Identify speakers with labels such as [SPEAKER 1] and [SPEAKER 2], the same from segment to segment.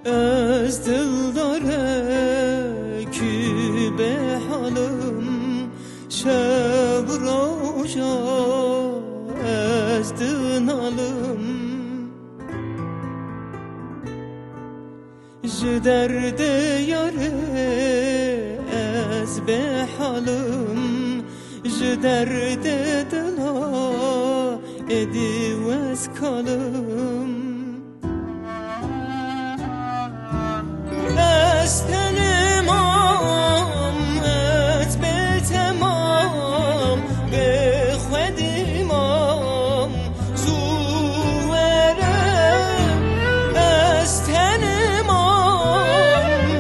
[SPEAKER 1] از دل داره کی به حالم شب روشا از دنالم جدرد یاره از به حالم جدرد دلا ادی وز کالم از تنمام ات به تمام به خود امام زوره از تنمام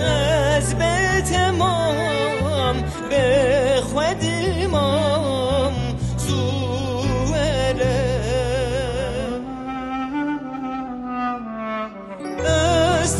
[SPEAKER 1] از به تمام به خود امام زوره از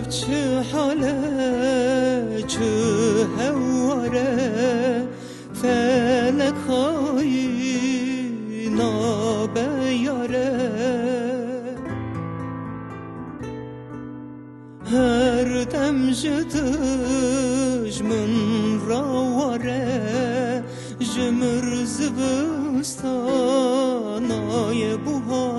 [SPEAKER 1] چه حاله چه هواره فلک های نابیاره هر دم جدش من راواره جمر زبستانای بوها